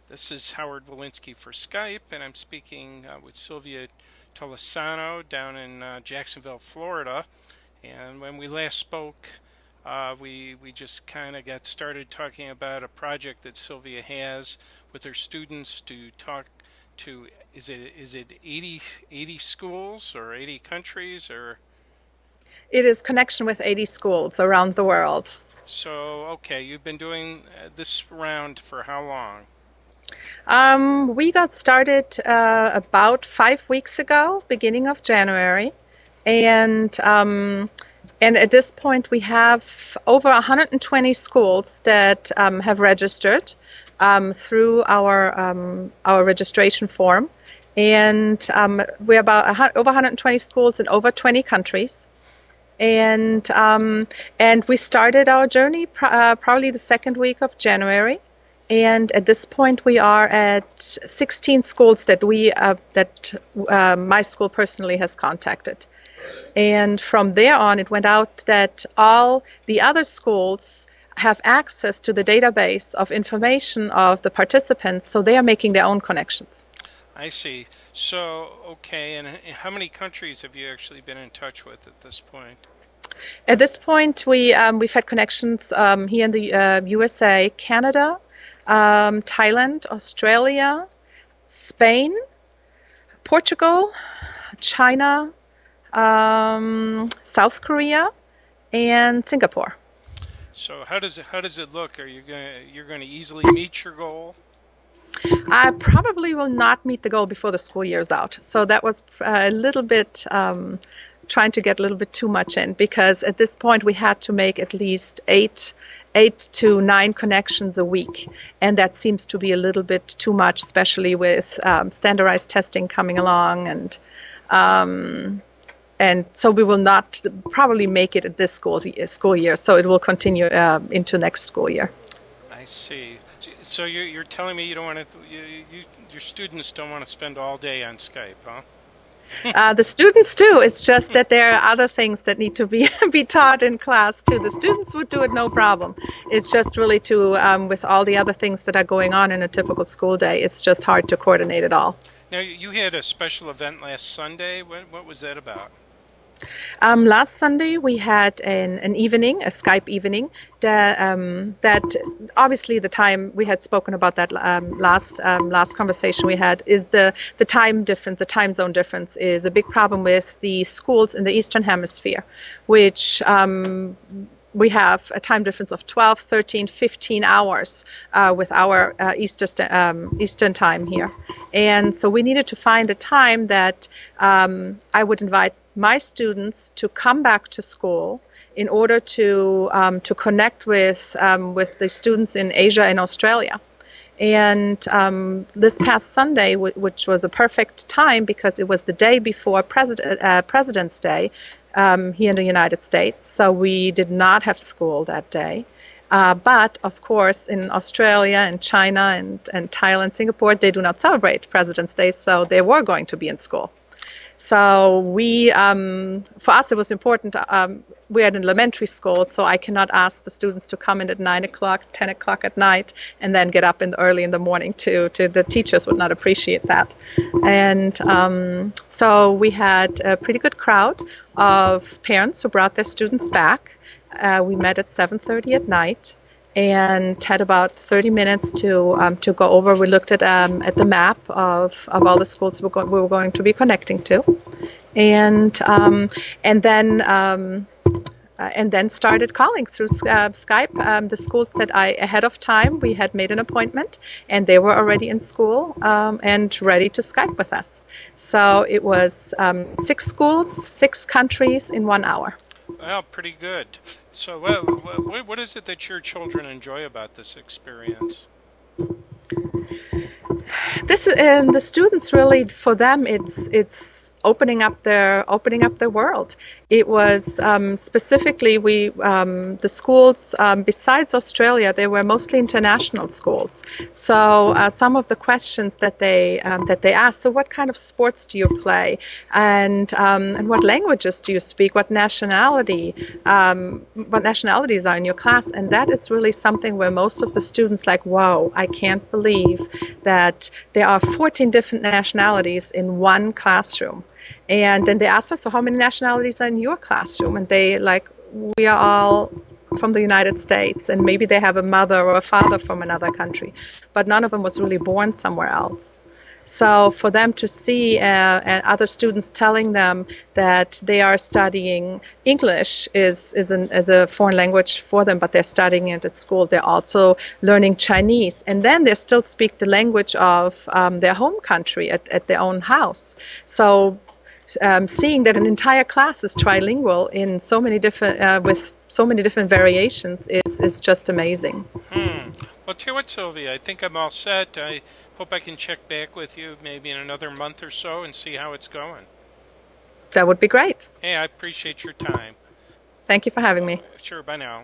This is Howard Walensky for Skype, and I'm speaking with Silvia Toliasano down in Jacksonville, Florida. And when we last spoke, we just kind of got started talking about a project that Sylvia has with her students to talk to. Is it 80 schools or 80 countries or It is connection with 80 schools around the world. so? Okay, you've been doing this round for how long? We got started about 5 weeks ago, beginning of January, and and at this point we have over 120 schools that have registered through our registration form, and we're about over 120 schools in over 20 countries. And we started our journey probably the second week of January. And at this point, we are at 16 schools that my school personally has contacted. And from there on, it went out that all the other schools have access to the database of information of the participants, so they are making their own connections. I see. So, okay, and how many countries have you actually been in touch with at this point? At this point, we've had connections here in the USA, Canada, Thailand, Australia, Spain, Portugal, China, South Korea, and Singapore. So, how does it look? You're going to easily meet your goal? I probably will not meet the goal before the school year is out. So that was a little bit trying to get a little bit too much in, because at this point we had to make at least eight to nine connections a week, and that seems to be a little bit too much, especially with standardized testing coming along, and so we will not probably make it at this school year. So it will continue into next school year. I see. So you're telling me you don't want to your students don't want to spend all day on Skype, huh? The students do. It's just that there are other things that need to be be taught in class too. The students would do it no problem. It's just really with all the other things that are going on in a typical school day, it's just hard to coordinate it all. Now you had a special event last Sunday. What was that about? Last Sunday we had an evening, a Skype evening. That obviously the time we had spoken about that last conversation we had is the time difference, the time zone difference is a big problem with the schools in the Eastern Hemisphere, which we have a time difference of 12, 13, 15 hours with our Eastern time here. And so we needed to find a time that I would invite my students to come back to school in order to connect with the students in Asia and Australia. And this past Sunday, which was a perfect time because it was the day before President's Day here in the United States, so we did not have school that day. But of course, in Australia and China and Thailand, Singapore, they do not celebrate President's Day, so they were going to be in school. So for us, it was important. We're at an elementary school, so I cannot ask the students to come in at 9 o'clock, 10 o'clock at night, and then get up early in the morning. The teachers would not appreciate that. And so we had a pretty good crowd of parents who brought their students back. We met at 7:30 at night and had about 30 minutes to go over. We looked at the map of all the schools we were going to be connecting to, and and then and then started calling through Skype the schools that ahead of time we had made an appointment, and they were already in school and ready to Skype with us. So it was 6 schools, 6 countries in 1 hour. Well, pretty good. So, what is it that your children enjoy about this experience? This and the students really, for them, it's opening up their world. It was specifically the schools besides Australia, they were mostly international schools. So some of the questions that they asked: so what kind of sports do you play, and what languages do you speak? What nationalities are in your class? And that is really something where most of the students like, wow, I can't believe that there are 14 different nationalities in one classroom. And then they asked us, so how many nationalities are in your classroom? And they like, we are all from the United States, and maybe they have a mother or a father from another country, but none of them was really born somewhere else. So for them to see other students telling them that they are studying English is a foreign language for them, but they're studying it at school. They're also learning Chinese, and then they still speak the language of their home country at their own house. So seeing that an entire class is trilingual in so many different with so many different variations is just amazing. Well, tell you what, Sylvia, I think I'm all set. I hope I can check back with you maybe in another month or so and see how it's going. That would be great. Hey, I appreciate your time. Thank you for having me. Sure, bye now.